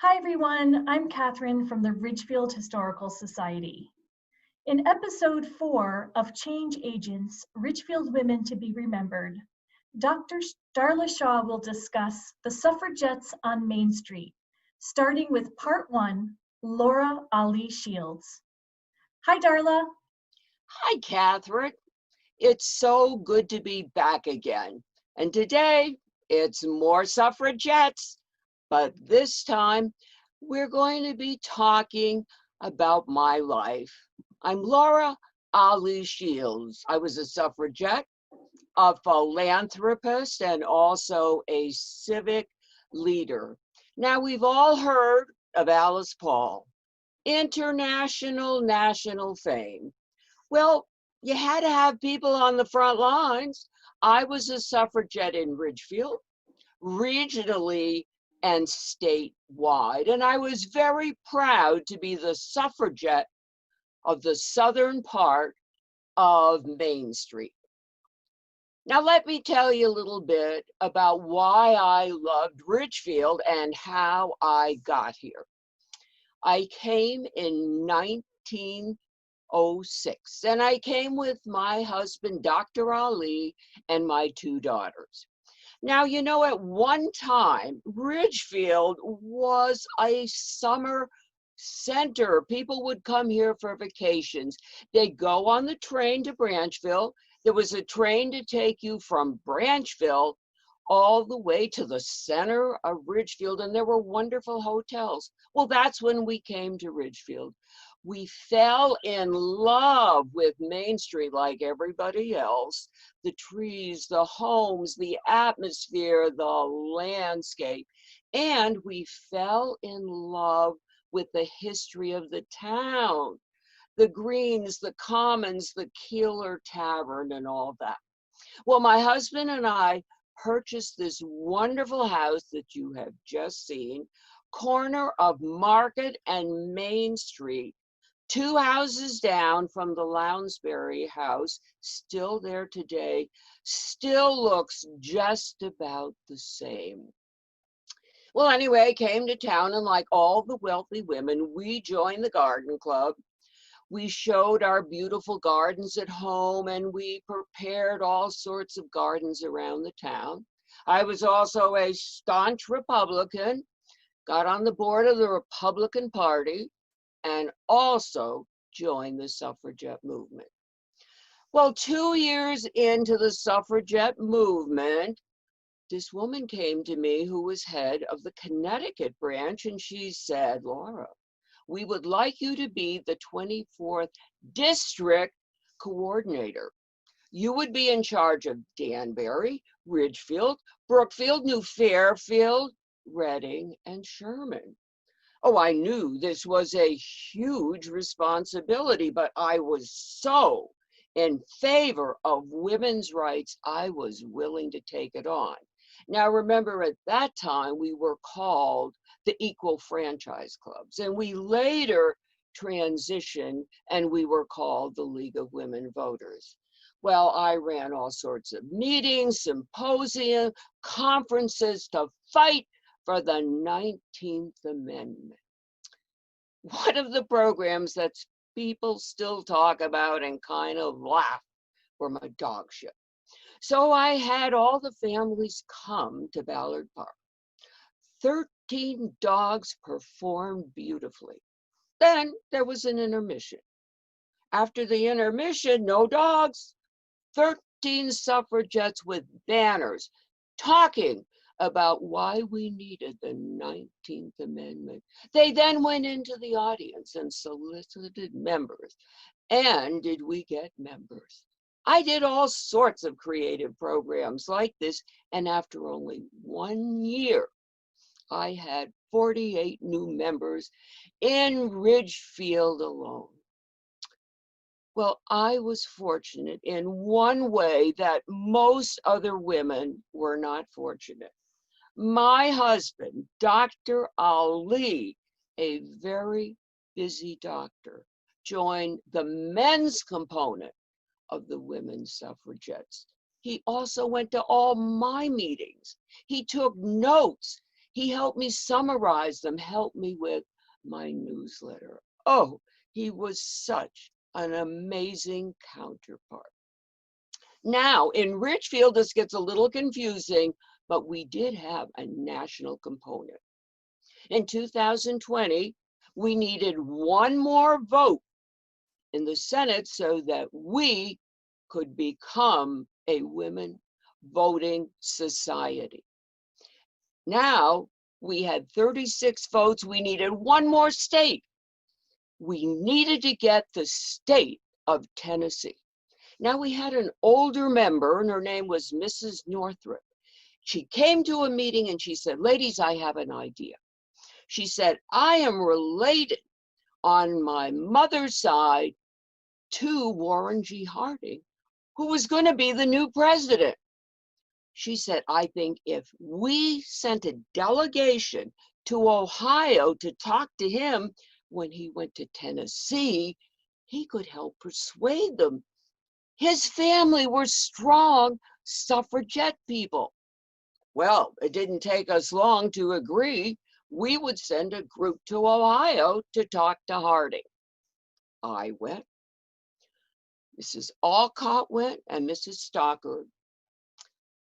Hi everyone, I'm Catherine from the Ridgefield Historical Society. In episode 4 of Change Agents, Ridgefield Women to be Remembered, Dr. Darla Shaw will discuss the suffragettes on Main Street, starting with part 1, Laura Allee Shields. Hi Darla. Hi, Catherine. It's so good to be back again. And today, it's more suffragettes, but this time, we're going to be talking about my life. I'm Laura Allee Shields. I was a suffragette, a philanthropist, and also a civic leader. Now, we've all heard of Alice Paul, international national fame. Well, you had to have people on the front lines. I was a suffragette in Ridgefield, regionally and statewide, and I was very proud to be the suffragette of the southern part of Main Street. Now, let me tell you a little bit about why I loved Ridgefield and how I got here. I came in 1906, and I came with my husband, Dr. Ali, and my 2 daughters. Now, you know, at one time, Ridgefield was a summer center. People would come here for vacations. They'd go on the train to Branchville. There was a train to take you from Branchville all the way to the center of Ridgefield, and there were wonderful hotels. Well, that's when we came to Ridgefield. We fell in love with Main Street like everybody else. The trees, the homes, the atmosphere, the landscape. And we fell in love with the history of the town, the greens, the commons, the Keeler Tavern, and all that. Well, my husband and I purchased this wonderful house that you have just seen, corner of Market and Main Street, 2 houses down from the Lounsbury house, still there today, still looks just about the same. Well, anyway, I came to town, and like all the wealthy women, we joined the garden club. We showed our beautiful gardens at home, and we prepared all sorts of gardens around the town. I was also a staunch Republican, got on the board of the Republican Party, and also joined the suffragette movement. Well, 2 years into the suffragette movement, this woman came to me who was head of the Connecticut branch, and she said, "Laura, we would like you to be the 24th district coordinator. You would be in charge of Danbury, Ridgefield, Brookfield, New Fairfield, Reading, and Sherman." Oh, I knew this was a huge responsibility, but I was so in favor of women's rights, I was willing to take it on. Now, remember, at that time, we were called the Equal Franchise Clubs, and we later transitioned and we were called the League of Women Voters. Well, I ran all sorts of meetings, symposium, conferences to fight for the 19th Amendment. One of the programs that people still talk about and kind of laugh were my dog show. So I had all the families come to Ballard Park. 13 dogs performed beautifully. Then there was an intermission. After the intermission, no dogs. 13 suffragettes with banners talking about why we needed the 19th Amendment. They then went into the audience and solicited members. And did we get members? I did all sorts of creative programs like this, and after only 1 year, I had 48 new members in Ridgefield alone. Well, I was fortunate in one way that most other women were not fortunate. My husband, Dr. Ali, a very busy doctor, joined the men's component of the women's suffragettes. He also went to all my meetings. He took notes. He helped me summarize them, helped me with my newsletter. Oh, he was such an amazing counterpart. Now, in Ridgefield, this gets a little confusing, but we did have a national component. In 2020, we needed one more vote in the Senate so that we could become a women voting society. Now, we had 36 votes. We needed one more state. We needed to get the state of Tennessee. Now, we had an older member, and her name was Mrs. Northrup. She came to a meeting and she said, ladies, I have an idea. She said, I am related on my mother's side to Warren G. Harding, who was going to be the new president. She said, I think if we sent a delegation to Ohio to talk to him when he went to Tennessee, he could help persuade them. His family were strong suffragette people. Well, it didn't take us long to agree. We would send a group to Ohio to talk to Harding. I went. Mrs. Alcott went and Mrs. Stockard.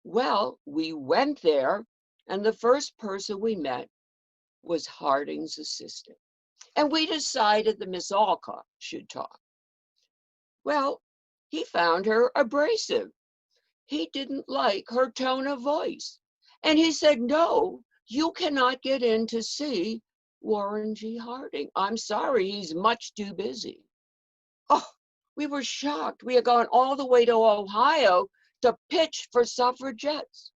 Well, we went there, and the first person we met was Harding's assistant. And we decided that Miss Alcott should talk. Well, he found her abrasive. He didn't like her tone of voice. And he said, no, you cannot get in to see Warren G. Harding. I'm sorry, he's much too busy. Oh, we were shocked. We had gone all the way to Ohio to pitch for suffragettes.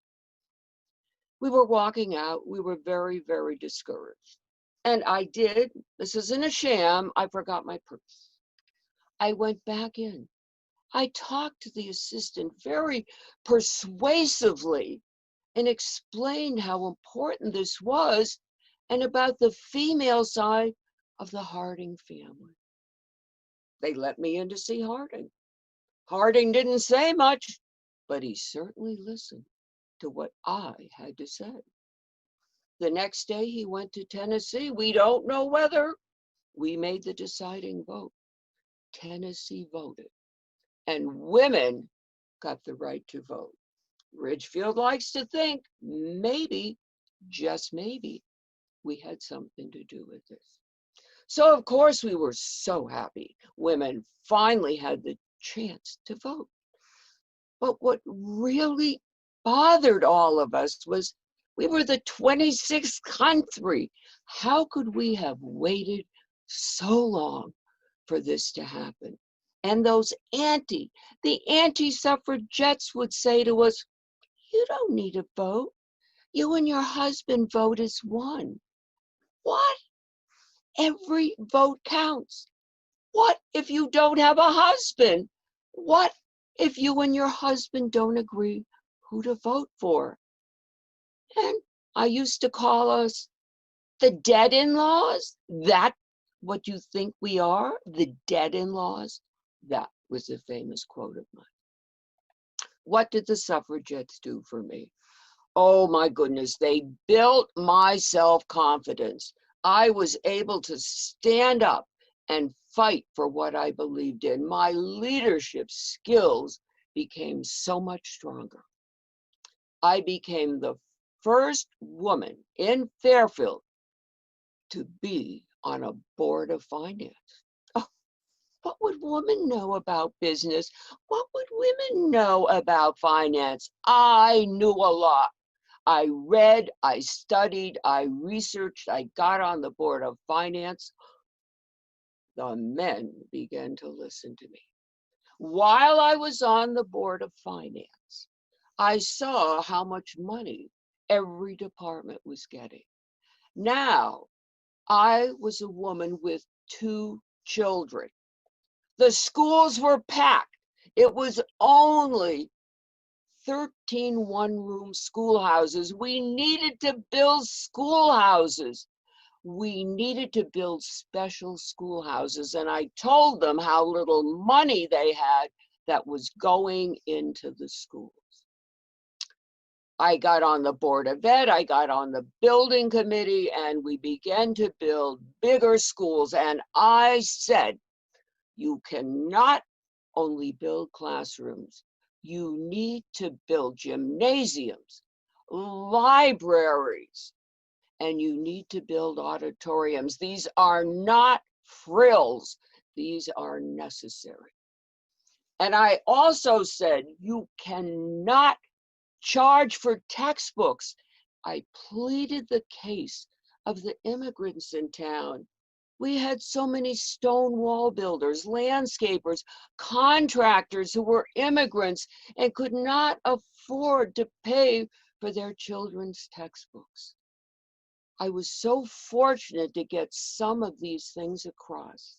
We were walking out. We were very, very discouraged. And this isn't a sham, I forgot my purse. I went back in. I talked to the assistant very persuasively and explained how important this was and about the female side of the Harding family. They let me in to see Harding. Harding didn't say much, but he certainly listened to what I had to say. The next day he went to Tennessee. We don't know whether. We made the deciding vote. Tennessee voted, and women got the right to vote. Ridgefield likes to think maybe, just maybe, we had something to do with this. So of course we were so happy women finally had the chance to vote. But what really bothered all of us was we were the 26th country. How could we have waited so long for this to happen? And the anti-suffragettes would say to us, you don't need a vote. You and your husband vote as one. What? Every vote counts. What if you don't have a husband? What if you and your husband don't agree who to vote for? And I used to call us the dead-in-laws. That what you think we are? The dead-in-laws? That was a famous quote of mine. What did the suffragettes do for me? Oh my goodness, they built my self-confidence. I was able to stand up and fight for what I believed in. My leadership skills became so much stronger. I became the first woman in Fairfield to be on a board of finance. Oh, what would women know about business? What would women know about finance? I knew a lot. I read, I studied, I researched, I got on the board of finance. The men began to listen to me. While I was on the board of finance, I saw how much money every department was getting. Now, I was a woman with 2 children. The schools were packed. It was only 13 one-room schoolhouses. We needed to build schoolhouses. We needed to build special schoolhouses. And I told them how little money they had that was going into the schools. I got on the Board of Ed, I got on the building committee, and we began to build bigger schools. And I said, you cannot only build classrooms, you need to build gymnasiums, libraries, and you need to build auditoriums. These are not frills, these are necessary. And I also said, you cannot charge for textbooks. I pleaded the case of the immigrants in town. We had so many stone wall builders, landscapers, contractors who were immigrants and could not afford to pay for their children's textbooks. I was so fortunate to get some of these things across.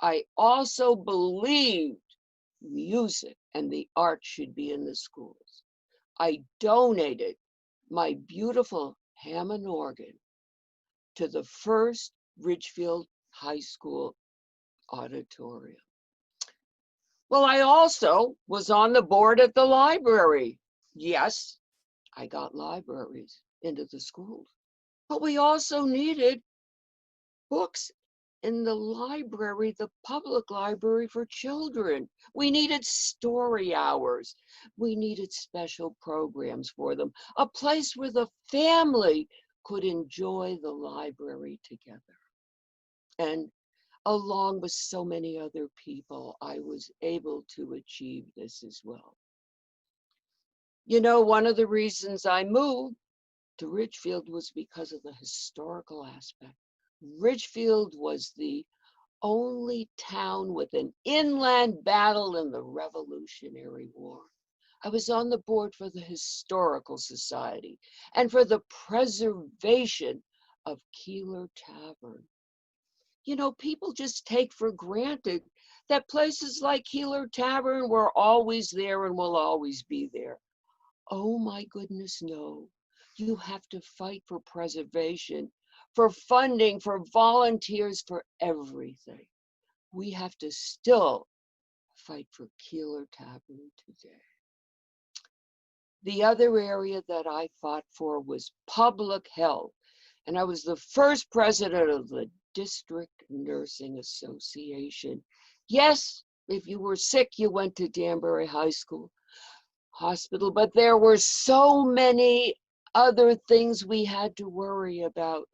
I also believed music and the arts should be in the schools. I donated my beautiful Hammond organ to the first Ridgefield High School auditorium. Well, I also was on the board at the library. Yes, I got libraries into the schools, but we also needed books in the library, the public library for children. We needed story hours. We needed special programs for them, a place where the family could enjoy the library together. And along with so many other people, I was able to achieve this as well. You know, one of the reasons I moved to Ridgefield was because of the historical aspect. Ridgefield was the only town with an inland battle in the Revolutionary War. I was on the board for the Historical Society and for the preservation of Keeler Tavern. You know, people just take for granted that places like Keeler Tavern were always there and will always be there. Oh my goodness, no. You have to fight for preservation, for funding, for volunteers, for everything. We have to still fight for Keeler Tavern today. The other area that I fought for was public health, and I was the first president of the District Nursing Association. Yes, if you were sick, you went to Danbury High School Hospital, but there were so many other things we had to worry about.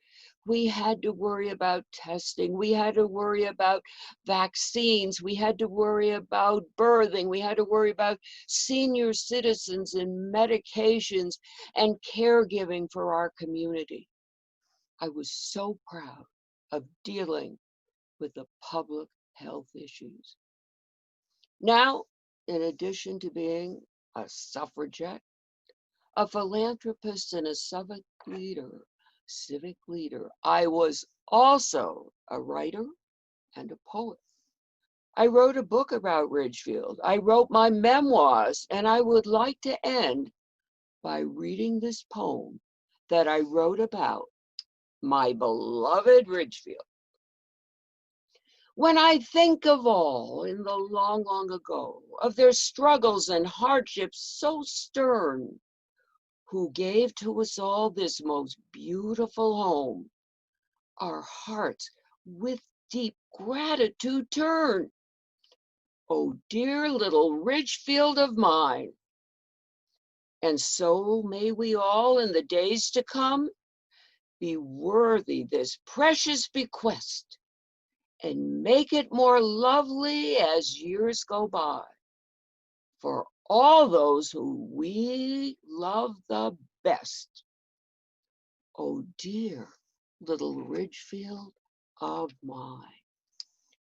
We had to worry about testing. We had to worry about vaccines. We had to worry about birthing. We had to worry about senior citizens and medications and caregiving for our community. I was so proud of dealing with the public health issues. Now, in addition to being a suffragette, a philanthropist, and a civic leader, I was also a writer and a poet. I wrote a book about Ridgefield. I wrote my memoirs, and I would like to end by reading this poem that I wrote about my beloved Ridgefield. When I think of all in the long, long ago, of their struggles and hardships so stern, who gave to us all this most beautiful home, our hearts with deep gratitude turn. Oh, dear little Ridgefield of mine. And so may we all in the days to come be worthy this precious bequest and make it more lovely as years go by for all those who we love the best. Oh dear little Ridgefield of mine.